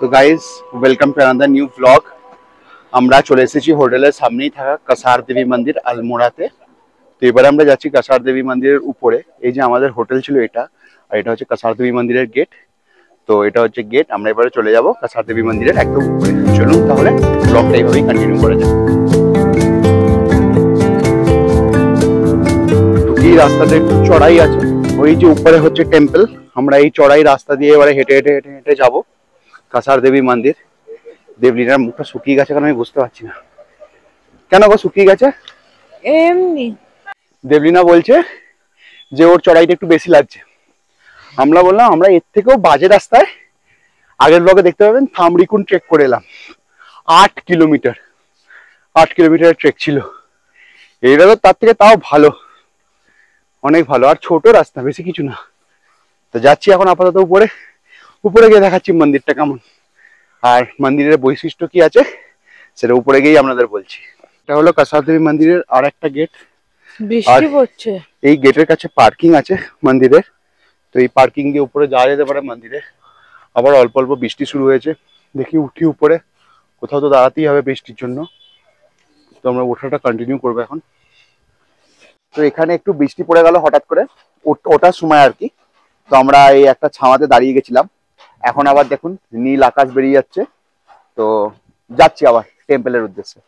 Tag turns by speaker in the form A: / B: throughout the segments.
A: তো guys welcome to another new blog. আমরা চলে এসেছি হোটেলের সামনেই থাকা কাসার দেবী মন্দির আলমোড়াতে। তো এবারে আমরা যাচ্ছি কাসার দেবী মন্দিরের উপরে। এই যে আমাদের হোটেল ছিল এটা, আর এটা হচ্ছে কাসার দেবী মন্দিরের গেট। তো এটা হচ্ছে গেট, আমরা এবারে চলে যাব কাসার দেবী মন্দিরের একদম উপরে। চলুন তাহলে ব্লগটা এইভাবেই কন্টিনিউ করা যায়। এই রাস্তাটা একটু চড়াই আছে, ওই যে উপরে হচ্ছে টেম্পল। আমরা এই চড়াই রাস্তা দিয়ে এবারে হেঁটে হেঁটে হেঁটে হেঁটে যাবো কাসার দেবী মন্দির। দেবলীনার মুখটা শুকিয়ে গেছে, কারণ আমি বুঝতে পারছি না কেন গো শুকিয়ে গেছে।
B: এমনি
A: দেবলীনা বলছে যে ওর চড়াইটা একটু বেশি লাগছে। আমরা বললাম আমরা এর থেকেও বাজে রাস্তায় আগের ব্লগে দেখতে পাবেন থামরিকুন ট্রেক করে এলাম। 8 কিলোমিটারের ট্রেক ছিল। এইটা তো তার থেকে তাও ভালো, অনেক ভালো, আর ছোট রাস্তা, বেশি কিছু না। তো যাচ্ছি এখন আপাতত উপরে। উপরে গিয়ে দেখাচ্ছি মন্দিরটা কেমন আর মন্দিরের বৈশিষ্ট্য কি আছে সেটা উপরে গিয়ে আপনাদের বলছি। এটা হলো কাসার দেবী মন্দিরের আর একটা গেট।
B: বৃষ্টি পড়ছে।
A: এই গেটের কাছে পার্কিং আছে মন্দিরের। তো এই পার্কিং দিয়ে উপরে যাওয়া যেতে পারে মন্দিরে। আবার অল্প অল্প বৃষ্টি শুরু হয়েছে, দেখি উঠি উপরে। কোথাও তো দাঁড়াতেই হবে বৃষ্টির জন্য, তো আমরা ওঠাটা কন্টিনিউ করবো এখন। তো এখানে একটু বৃষ্টি পড়ে গেল হঠাৎ করে, ওঠার সময় আর কি। তো আমরা এই একটা ছাওয়াতে দাঁড়িয়ে গেছিলাম। এখন আবার দেখুন নীল আকাশ বেরিয়ে যাচ্ছে। তো যাচ্ছি আবার টেম্পলের উদ্দেশ্যে।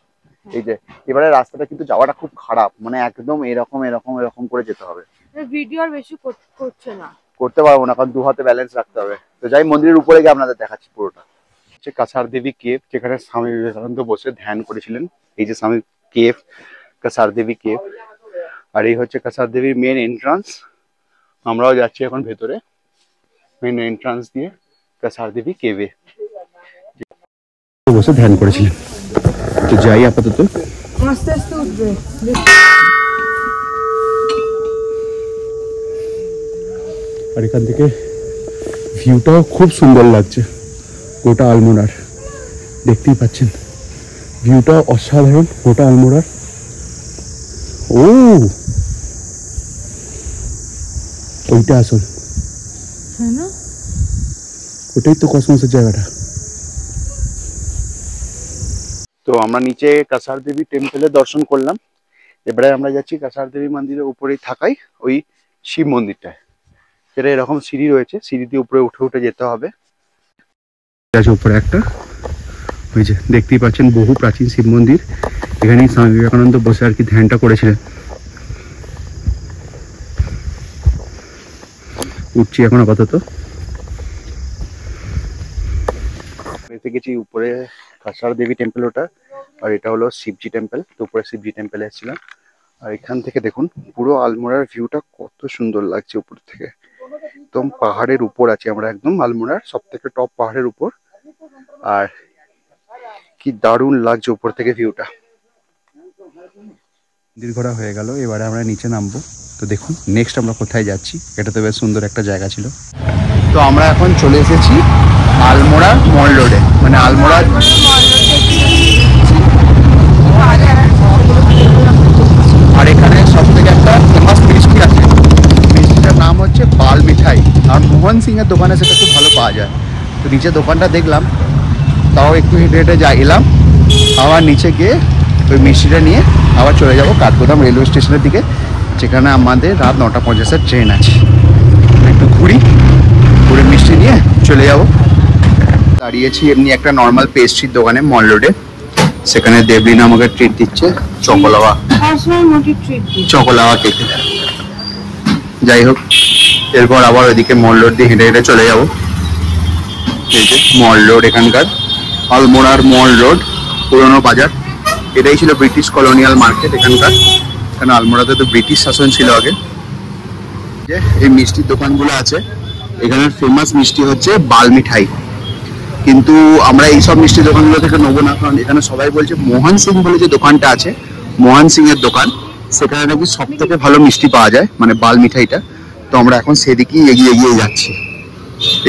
A: এই যে এবারে রাস্তাটা কিন্তু যাওয়াটা খুব খারাপ, মানে একদম এরকম এরকম এরকম করে যেতে হবে।
B: ভিডিও আর বেশি করছে না,
A: করতে পারবো না, কারণ দু হাতে ব্যালেন্স রাখতে হবে। তো যাই মন্দিরের উপরে গিয়ে আপনাদের দেখাচ্ছি পুরোটা। হচ্ছে কাসার দেবী কেভ, যেখানে স্বামী বিবেকানন্দ বসে ধ্যান করেছিলেন। এই যে স্বামী কেভ, কাসার দেবী কেভ। আর এই হচ্ছে কাসার দেবীর মেন এন্ট্রান্স। আমরাও যাচ্ছি এখন ভেতরে মেন এন্ট্রান্স দিয়ে কাসার দেবী কেভে বসে ধ্যান করেছিলেন। তো যাই আপাতত।
B: আস্তে আস্তে উঠবে।
A: আর এখান থেকে ভিউটাও খুব সুন্দর লাগছে, গোটা আলমোড়ার। দেখতেই পাচ্ছেন ভিউটা অসাধারণ গোটা আলমোড়ার। ও ওইটা আসল,
B: হ্যাঁ না,
A: ওটাই তো কসমসের জায়গাটা। তো আমরা নিচে কাসার দেবী টেম্পলে দর্শন করলাম। এবারে আমরা যাচ্ছি কাসার দেবী মন্দিরের উপরেই থাকাই ওই শিব মন্দিরটায়। যেটা এরকম সিঁড়ি রয়েছে, সিঁড়ি দিয়ে উপরে উঠে উঠে যেতে হবে। উপরে একটা ওই যে দেখতেই পাচ্ছেন বহু প্রাচীন শিব মন্দির। এখানেই স্বামী বিবেকানন্দ বসে আর কি ধ্যানটা করেছিলেন। উঠছি এখন আপাতত। এসে গেছি উপরে কাসার দেবী টেম্পল ওটা, আর এটা হলো শিবজি টেম্পল। তো উপরে শিবজি টেম্পলে এসেছিলাম। আর এখান থেকে দেখুন পুরো আলমোড়ার ভিউটা কত সুন্দর লাগছে উপর থেকে। একদম পাহাড়ের উপর আছি আমরা, একদম আলমোড়ার সব থেকে টপ পাহাড়ের উপর। আর কি দারুণ লাগছে উপর থেকে ভিউটা। মন্দির ঘোরা হয়ে গেল, এবারে আমরা নিচে নামবো। তো দেখুন নেক্সট আমরা কোথায় যাচ্ছি। এটা তো বেশ সুন্দর একটা জায়গা ছিল। তো আমরা এখন চলে এসেছি আলমোড়া মল রোডে, মানে আলমোড়া। আর এখানে সব থেকে একটা ফেমাস মিষ্টি আছে, মিষ্টিটার নাম হচ্ছে বাল মিঠাই। আর মোহন সিং এর দোকানে সেটা খুব ভালো পাওয়া যায়। তো নিচে দোকানটা দেখলাম, তাও একটু হেঁটে হেঁটে এলাম। আবার নিচে গিয়ে ওই মিষ্টিটা নিয়ে আবার চলে যাব কাঠগোদাম রেলওয়ে স্টেশনের দিকে, যেখানে আমাদের রাত 9:50 ট্রেন আছে। একটু ঘুরে মিষ্টি নিয়ে চলে যাব। দাঁড়িয়েছি এমনি একটা নর্মাল পেস্ট্রির দোকানে মল রোডে। সেখানে দেবলীনা আমাকে ট্রিট দিচ্ছে, চকোলাওয়া কেক। যাই হোক, এরপর আবার ওইদিকে মল রোড দিয়ে হেঁটে হেঁটে চলে যাব। এই যে মল রোড, এখানকার আলমোড়ার মল রোড, পুরনো বাজার। এটাই ছিল ব্রিটিশ কলোনিয়াল মার্কেট এখানকার। এখানে আলমোড়াতে তো ব্রিটিশ শাসন ছিল আগে। যে এই মিষ্টির দোকানগুলো আছে, এখানের ফেমাস মিষ্টি হচ্ছে বাল মিঠাই। কিন্তু আমরা এইসব মিষ্টি দোকানগুলো থেকে নেবো না, কারণ এখানে সবাই বলছে মোহন সিং বলে যে দোকানটা আছে, মোহন সিং এর দোকান, সেখানে নাকি সব থেকে ভালো মিষ্টি পাওয়া যায়, মানে বাল মিঠাইটা। তো আমরা এখন সেদিকেই এগিয়ে এগিয়ে যাচ্ছি।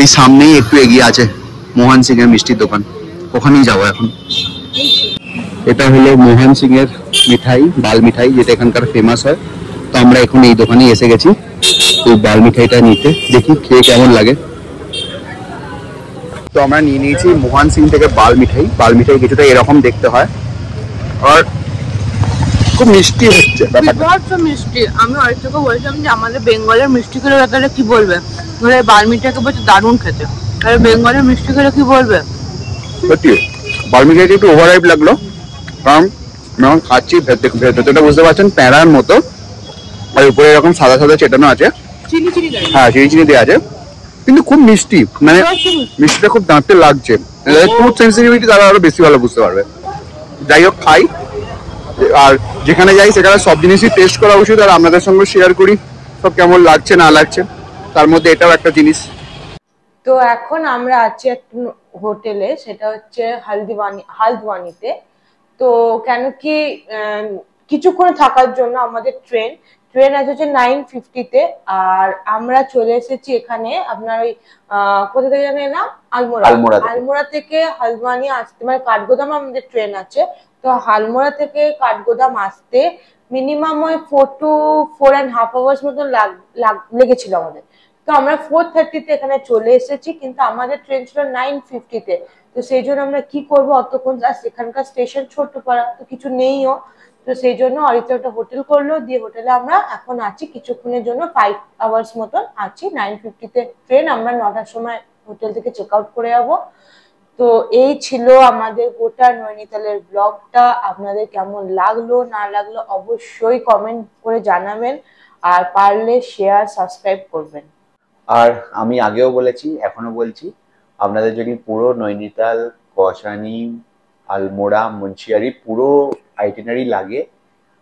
A: এই সামনেই একটু এগিয়ে আছে মোহন সিং এর মিষ্টির দোকান, ওখানেই যাবো এখন। এটা হলো মোহন সিং এর মিঠাই, বাল মিঠাই, যেটা এখানকার ফেমাস হয়। তো আমরা এখন এই দোকানেই এসে গেছি এই বাল মিঠাইটা নিতে। দেখি খেয়ে কেমন লাগে। তো আমরা নিয়ে নিয়েছি মোহন সিং থেকে বাল মিঠাই। বাল মিঠাই কিছুটা এরকম দেখতে হয়, আর খুব মিষ্টি হচ্ছে ব্যাপারটা।
B: বিভৎস মিষ্টি। আমি অরিত্রকে বলছিলাম যে আমাদের বেঙ্গলের মিষ্টি গুলো ব্যাপারে কি বলবে, ধরে বালমিটাকে বলছে দারুণ খেতে, আর বেঙ্গলের মিষ্টি গুলো কি বলবে।
A: সত্যি বাল মিঠাইটা একটু ওভার হাইপ লাগলো, কারণ আমি এখন খাচ্ছি ভেতরটা বুঝতে পারছেন প্যাঁড়ার মতো, আর উপরে এরকম সাদা সাদা চেটানো আছে।
B: চিনি চিনি দেয়।
A: হ্যাঁ চিনি চিনি দেওয়া আছে, কিন্তু খুব মিষ্টি, মানে মিষ্টিটা খুব দাঁতে লাগছে। ফুড সেন্সিটিভিটি তারা আরো বেশি ভালো বুঝতে পারবে। যাই হোক খাই, আর যেখানে যাই সেখানে সব জিনিসই টেস্ট করা উচিত, আর আপনাদের সঙ্গে শেয়ার করি সব কেমন লাগছে না লাগছে, তার মধ্যে এটাও একটা জিনিস।
B: তো এখন আমরা আছি একটা হোটেলে, সেটা হচ্ছে হালদওয়ানিতে। তো কেন কি কিছুক্ষণ থাকার জন্য আমাদের ট্রেন আছে হচ্ছে 9:50-তে, আর আমরা চলে এসেছি এখানে আপনার ওই কোথা থেকে জানেন না, আলমোড়া থেকে হালদওয়ানি আসতে, মানে কাঠগোদাম আমাদের ট্রেন আছে। তো আলমোড়া থেকে কাঠগোদাম আসতে মিনিমাম ওই 4 to 4.5 আওয়ার্স মতন লেগেছিল আমাদের। তো আমরা 4:30-তে এখানে চলে এসেছি, কিন্তু আমাদের ট্রেন ছিল 9:50-তে। তো সেই জন্য আমরা কি করবো অতক্ষণ, এখানকার স্টেশন ছোট্টপাড়া, তো কিছু নেইও। তো সেই জন্য অরিত্র একটা হোটেল করলো, দিয়ে হোটেলে আমরা এখন আছি কিছুক্ষণের জন্য, 5 আওয়ার্স মতন আছি। 9:50-তে ট্রেন, আমরা 9টার সময় হোটেল থেকে চেক আউট করে যাবো। তো এই ছিল আমাদের গোটা নৈনিতালের ব্লগটা। আপনাদের কেমন লাগলো না লাগলো অবশ্যই কমেন্ট করে জানাবেন, আর পারলে শেয়ার সাবস্ক্রাইব করবেন।
C: আর আমি আগেও বলেছি, এখনো বলছি, আপনাদের যদি পুরো নৈনিতাল, কৌসানি, আলমোড়া, মুন্সিয়ারি পুরো আইটিনারি লাগে,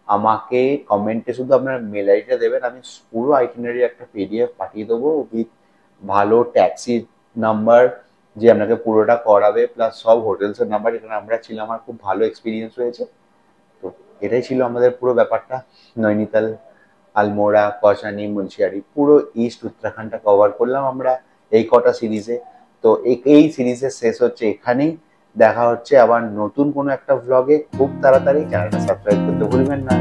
C: আমাকে কমেন্টে শুধু আপনার মেল আইডিটা দেবেন, আমি পুরো আইটিনারি একটা পিডিএফ পাঠিয়ে দেবো উইথ ভালো ট্যাক্সি নাম্বার যে আপনাকে পুরোটা করাবে, প্লাস সব হোটেলসের নাম্বার। যেখানে আমরা ছিলাম আমার খুব ভালো এক্সপিরিয়েন্স হয়েছে। তো এটাই ছিল আমাদের পুরো ব্যাপারটা, নৈনিতাল, আলমোড়া, কৌসানি, মুন্সিয়ারি, পুরো ইস্ট উত্তরাখণ্ডটা কভার করলাম আমরা এই কটা সিরিজে। তো এই সিরিজের শেষ হচ্ছে এখানেই। দেখা হচ্ছে আবার নতুন কোনো একটা ভ্লগে খুব তাড়াতাড়ি। চ্যানেলটা সাবস্ক্রাইব করতে ভুলবেন না।